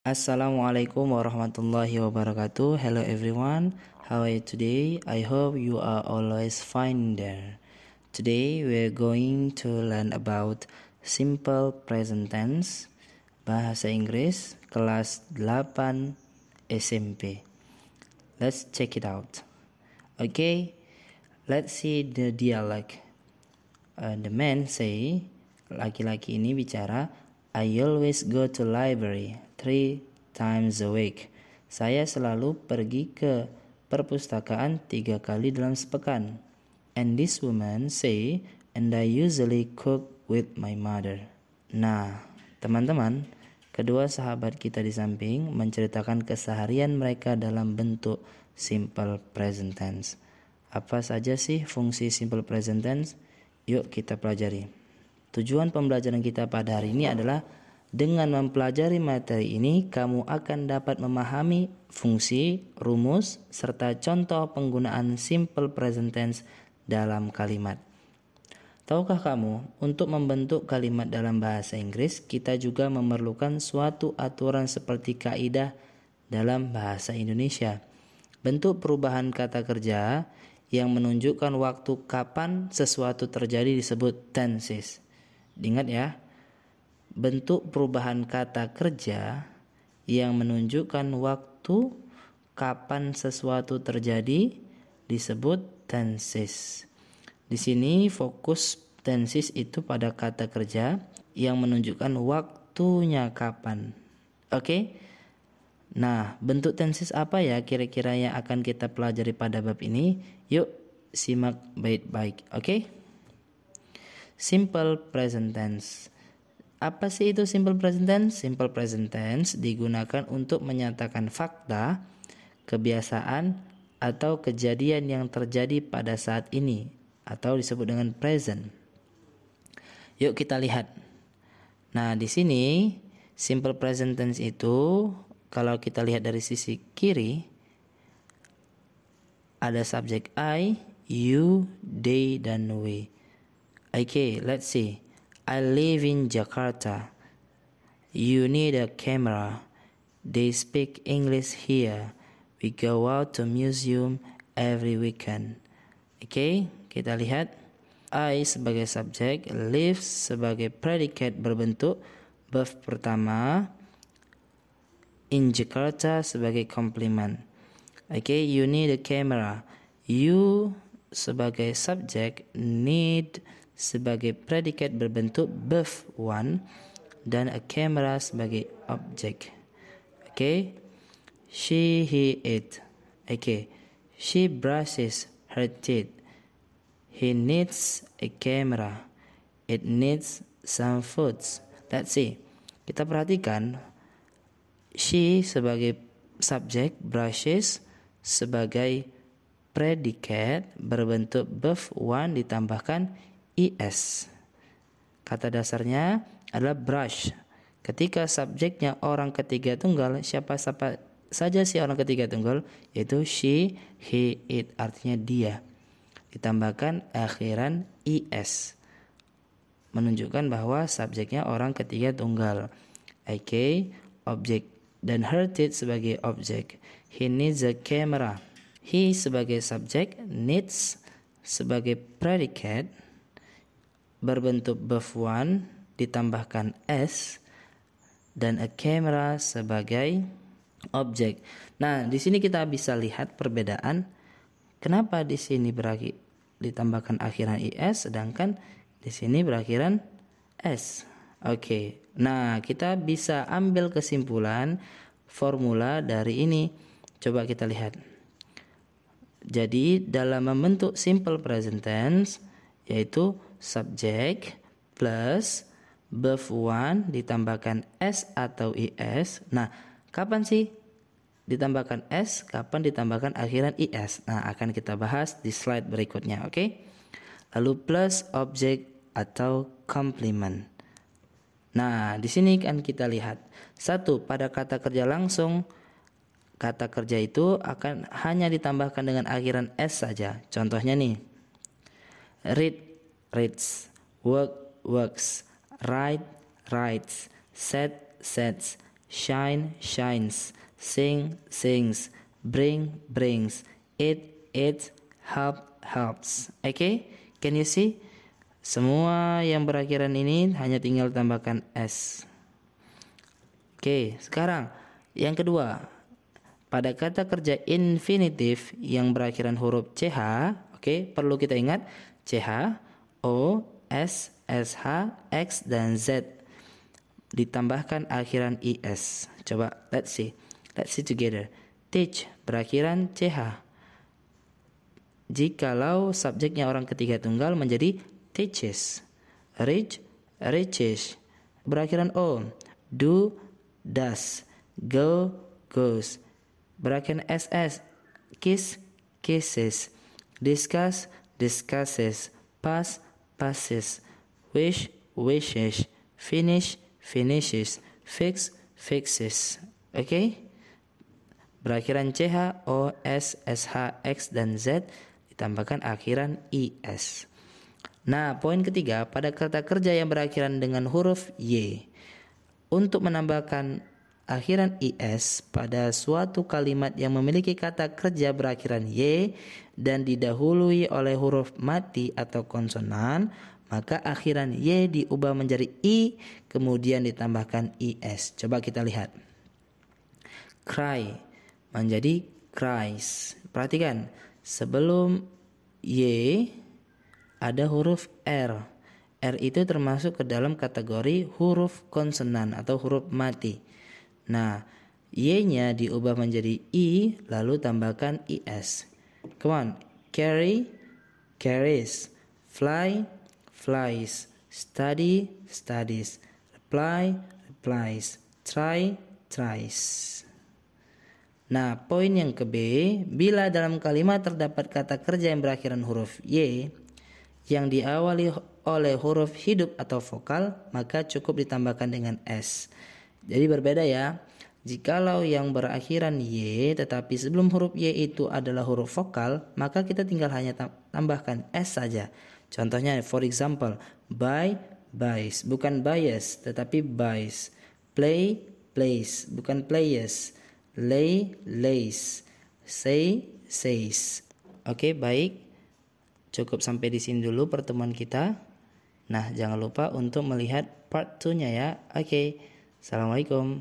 Assalamualaikum warahmatullahi wabarakatuh. Hello everyone. How are you today? I hope you are always fine there. Today we're going to learn about simple present tense bahasa Inggris kelas 8 SMP. Let's check it out. Okay, let's see the dialogue. The man say, laki-laki ini bicara, I always go to library 3 times a week. Saya selalu pergi ke perpustakaan 3 kali dalam sepekan. And this woman say, and I usually cook with my mother. Nah, teman-teman, kedua sahabat kita di samping menceritakan keseharian mereka dalam bentuk simple present tense. Apa saja sih fungsi simple present tense? Yuk kita pelajari. Tujuan pembelajaran kita pada hari ini adalah dengan mempelajari materi ini, kamu akan dapat memahami fungsi, rumus, serta contoh penggunaan simple present tense dalam kalimat. Tahukah kamu, untuk membentuk kalimat dalam bahasa Inggris, kita juga memerlukan suatu aturan seperti kaidah dalam bahasa Indonesia. Bentuk perubahan kata kerja yang menunjukkan waktu kapan sesuatu terjadi disebut tenses. Ingat ya, bentuk perubahan kata kerja yang menunjukkan waktu kapan sesuatu terjadi disebut tenses. Di sini fokus tenses itu pada kata kerja yang menunjukkan waktunya kapan. Oke? Nah, bentuk tenses apa ya kira-kira yang akan kita pelajari pada bab ini? Yuk, simak baik-baik. Oke? Simple present tense. Apa sih itu simple present tense? Simple present tense digunakan untuk menyatakan fakta, kebiasaan, atau kejadian yang terjadi pada saat ini, atau disebut dengan present. Yuk kita lihat. Nah, di sini simple present tense itu kalau kita lihat dari sisi kiri ada subjek I, you, they, dan we. Okay, let's see. I live in Jakarta. You need a camera. They speak English here. We go out to museum every weekend. Okay, kita lihat. I sebagai subjek, live sebagai predikat berbentuk verb pertama, in Jakarta sebagai komplement. Okay, you need a camera. You sebagai subjek, need sebagai predikat berbentuk verb one, dan a camera sebagai objek. Okay, she, he, it. Okay, she brushes her teeth. He needs a camera. It needs some foods. Let's see. Kita perhatikan she sebagai subjek, brushes sebagai predikat berbentuk verb one ditambahkan es. Kata dasarnya adalah brush. Ketika subjeknya orang ketiga tunggal, siapa saja sih orang ketiga tunggal? Yaitu she, he, it, artinya dia. Ditambahkan akhiran es, menunjukkan bahwa subjeknya orang ketiga tunggal. Okay, objek dan her teeth sebagai objek. He needs a camera. He sebagai subjek, needs sebagai predikat berbentuk verb one ditambahkan s, dan a camera sebagai objek. Nah, di sini kita bisa lihat perbedaan. Kenapa di sini ditambahkan akhiran is, sedangkan di sini berakhiran s. Oke. Nah, kita bisa ambil kesimpulan formula dari ini. Coba kita lihat. Jadi, dalam membentuk simple present tense, yaitu subjek plus verb one ditambahkan s atau is. Nah, kapan sih ditambahkan s, kapan ditambahkan akhiran is? Nah, akan kita bahas di slide berikutnya, oke? Lalu plus objek atau complement. Nah, di sini kan kita lihat. Satu, pada kata kerja langsung, kata kerja itu akan hanya ditambahkan dengan akhiran s saja. Contohnya nih. Read, reads. Work, works. Write, writes. Set, sets. shine, shines, sing, sings, bring, brings, eat, eats, help, helps. Okay, can you see? Semua yang berakhiran ini hanya tinggal tambahkan s. Oke, sekarang yang kedua. Pada kata kerja infinitif yang berakhiran huruf CH, oke, perlu kita ingat CH, O, S, SH, X, dan Z. Ditambahkan akhiran IS. Coba, let's see together. Teach berakhiran CH. Jikalau subjeknya orang ketiga tunggal menjadi teaches. Reach, reaches. Berakhiran O. Do, does. Go, goes. Berakhiran SS. Kiss, kisses. Discuss, discusses. Pass, passes. Wish, wishes. Finish, finishes. Fix, fixes. Okay? Berakhiran CH, O, S, SH, X, dan Z ditambahkan akhiran IS. Nah, poin ketiga, pada kata kerja yang berakhiran dengan huruf Y. Untuk menambahkan akhiran IS pada suatu kalimat yang memiliki kata kerja berakhiran Y dan didahului oleh huruf mati atau konsonan, maka akhiran Y diubah menjadi I, kemudian ditambahkan IS. Coba kita lihat. Cry menjadi cries. Perhatikan, sebelum Y ada huruf R. R itu termasuk ke dalam kategori huruf konsonan atau huruf mati. Nah, Y-nya diubah menjadi I, lalu tambahkan IS. Come on. Carry, carries. Fly, flies. Study, studies. Reply, replies. Try, tries. Nah, poin yang ke B, bila dalam kalimat terdapat kata kerja yang berakhiran huruf Y, yang diawali oleh huruf hidup atau vokal, maka cukup ditambahkan dengan S. Jadi berbeda ya. Jikalau yang berakhiran Y tetapi sebelum huruf Y itu adalah huruf vokal, maka kita tinggal hanya tambahkan S saja. Contohnya, for example, buy, buys, bukan bias tetapi buys. Play, plays, bukan players. Lay, lays. Say, says. Oke, baik. Cukup sampai di sini dulu pertemuan kita. Nah, jangan lupa untuk melihat part 2-nya ya. Oke. Assalamualaikum.